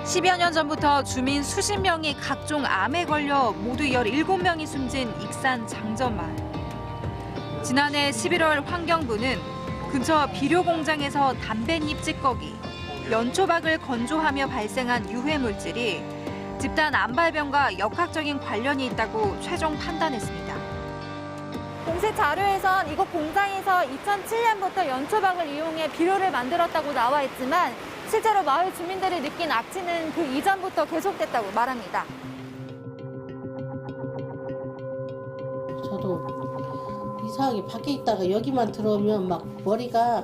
10여 년 전부터 주민 수십 명이 각종 암에 걸려 모두 17명이 숨진 익산 장전마을. 지난해 11월 환경부는 근처 비료 공장에서 담뱃잎 찌꺼기, 연초박을 건조하며 발생한 유해 물질이 집단 암발병과 역학적인 관련이 있다고 최종 판단했습니다. 공식 자료에선 이곳 공장에서 2007년부터 연초박을 이용해 비료를 만들었다고 나와 있지만 실제로 마을 주민들이 느낀 악취는 그 이전부터 계속됐다고 말합니다. 저도 이상하게 밖에 있다가 여기만 들어오면 막 머리가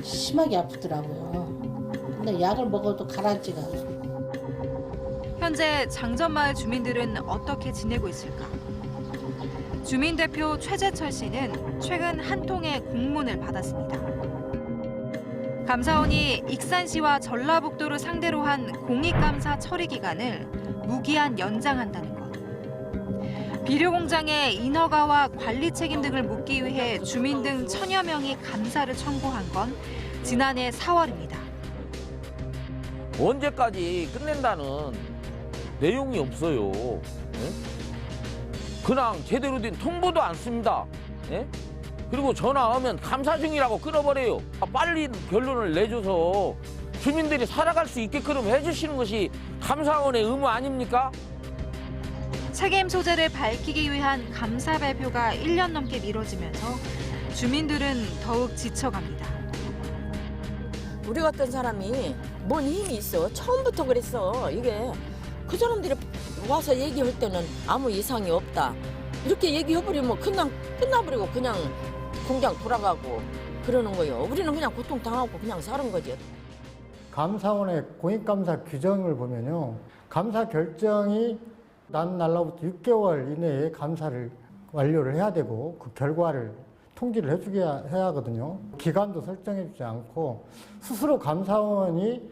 심하게 아프더라고요. 근데 약을 먹어도 가라앉지가 않아요. 현재 장전마을 주민들은 어떻게 지내고 있을까? 주민대표 최재철 씨는 최근 한 통의 공문을 받았습니다. 감사원이 익산시와 전라북도를 상대로 한 공익감사 처리 기간을 무기한 연장한다는 것. 비료 공장의 인허가와 관리 책임 등을 묻기 위해 주민 등 1000여 명이 감사를 청구한 건 지난해 4월입니다. 언제까지 끝낸다는 내용이 없어요. 예? 그냥 제대로 된 통보도 안 씁니다. 예? 그리고 전화하면 감사 중이라고 끊어버려요. 빨리 결론을 내줘서 주민들이 살아갈 수 있게끔 해주시는 것이 감사원의 의무 아닙니까? 책임 소재를 밝히기 위한 감사 발표가 1년 넘게 미뤄지면서 주민들은 더욱 지쳐갑니다. 우리 같은 사람이 뭔 힘이 있어. 처음부터 그랬어. 이게 그 사람들이 와서 얘기할 때는 아무 이상이 없다. 이렇게 얘기해버리면 그냥 끝나버리고 그냥 공장 돌아가고 그러는 거예요. 우리는 그냥 고통당하고 그냥 사는 거죠. 감사원의 공익감사 규정을 보면요. 감사 결정이 난 날로부터 6개월 이내에 감사를 완료를 해야 되고 그 결과를 통지를 해주게 해야 하거든요. 기간도 설정해주지 않고 스스로 감사원이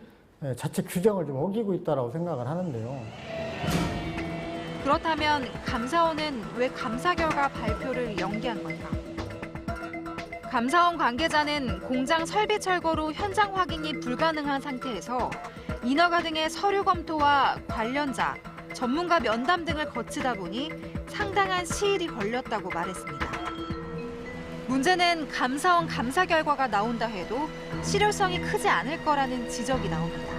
자체 규정을 좀 어기고 있다고 생각을 하는데요. 그렇다면 감사원은 왜 감사 결과 발표를 연기한 걸까? 감사원 관계자는 공장 설비 철거로 현장 확인이 불가능한 상태에서 인허가 등의 서류 검토와 관련자, 전문가 면담 등을 거치다 보니 상당한 시일이 걸렸다고 말했습니다. 문제는 감사원 감사 결과가 나온다 해도 실효성이 크지 않을 거라는 지적이 나옵니다.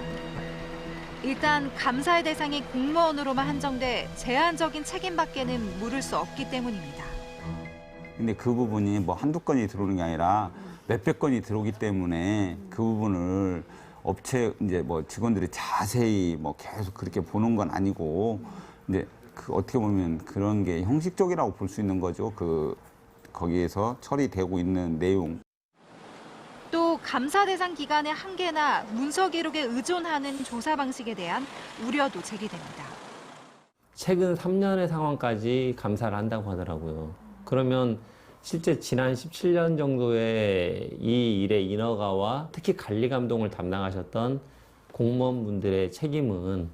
일단 감사의 대상이 공무원으로만 한정돼 제한적인 책임밖에는 물을 수 없기 때문입니다. 근데 그 부분이 뭐 한두 건이 들어오는 게 아니라 몇백 건이 들어오기 때문에 그 부분을 업체 이제 뭐 직원들이 자세히 뭐 계속 그렇게 보는 건 아니고 이제 그 어떻게 보면 그런 게 형식적이라고 볼 수 있는 거죠. 거기에서 처리되고 있는 내용. 또 감사 대상 기간의 한계나 문서 기록에 의존하는 조사 방식에 대한 우려도 제기됩니다. 최근 3년의 상황까지 감사를 한다고 하더라고요. 그러면 실제 지난 17년 정도의 이 일의 인허가와 특히 관리 감독을 담당하셨던 공무원분들의 책임은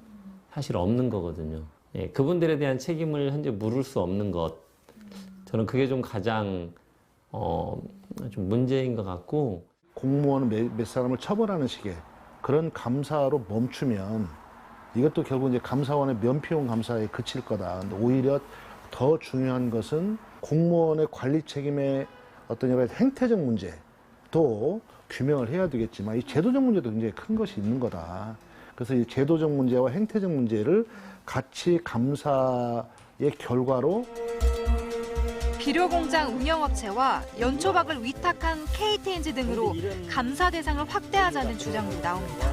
사실 없는 거거든요. 예, 그분들에 대한 책임을 현재 물을 수 없는 것. 저는 그게 좀 가장 좀 문제인 것 같고. 공무원 몇 사람을 처벌하는 식의 그런 감사로 멈추면 이것도 결국 이제 감사원의 면피용 감사에 그칠 거다. 오히려 더 중요한 것은 공무원의 관리 책임의 어떤 여러 가지 행태적 문제도 규명을 해야 되겠지만 이 제도적 문제도 굉장히 큰 것이 있는 거다. 그래서 이 제도적 문제와 행태적 문제를 같이 감사의 결과로 비료 공장 운영업체와 연초박을 위탁한 KTNG 등으로 감사 대상을 확대하자는 주장도 나옵니다.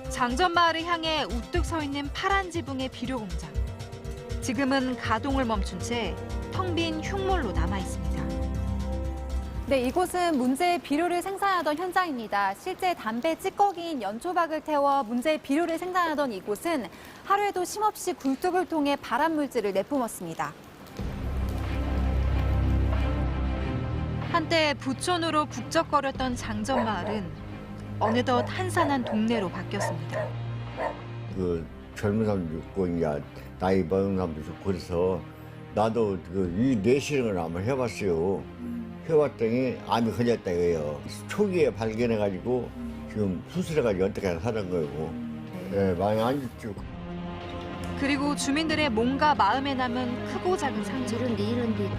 장전마을을 향해 우뚝 서 있는 파란 지붕의 비료 공장. 지금은 가동을 멈춘 채 텅 빈 흉물로 남아 있습니다. 네, 이곳은 문제의 비료를 생산하던 현장입니다. 실제 담배 찌꺼기인 연초박을 태워 문제의 비료를 생산하던 이곳은 하루에도 쉼없이 굴뚝을 통해 발암물질을 내뿜었습니다. 한때 부촌으로 북적거렸던 장전마을은 어느덧 한산한 동네로 바뀌었습니다. 그 젊은 사람도 있고 이제 나이 많은 사람도 있고 그래서 나도 이 뇌실험을 한번 해봤어요. 해봤더니 암이 걸렸다 이거예요. 초기에 발견해가지고 지금 수술해가지고 여태까지 사는 거고. 예, 많이 안 좋죠. 그리고 주민들의 몸과 마음에 남은 크고 작은 상처. 이런데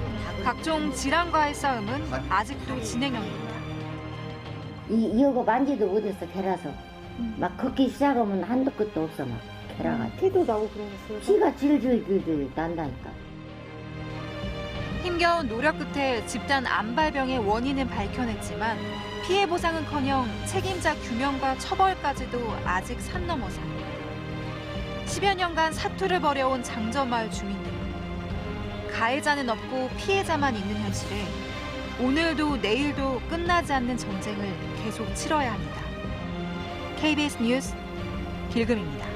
각종 질환과의 싸움은 아직도 진행형입니다. 이거 만지도 못했어 개라서 막 걷기 시작하면 한도 끝도 없어 막 개라가 피도 나고 그러셨어요? 피가 질질질질 난다니까. 힘겨운 노력 끝에 집단 암발병의 원인은 밝혀냈지만 피해 보상은커녕 책임자 규명과 처벌까지도 아직 산 넘어 산. 10여 년간 사투를 벌여온 장저마을 주민들. 가해자는 없고 피해자만 있는 현실에 오늘도 내일도 끝나지 않는 전쟁을 계속 치러야 합니다. KBS 뉴스 길금입니다.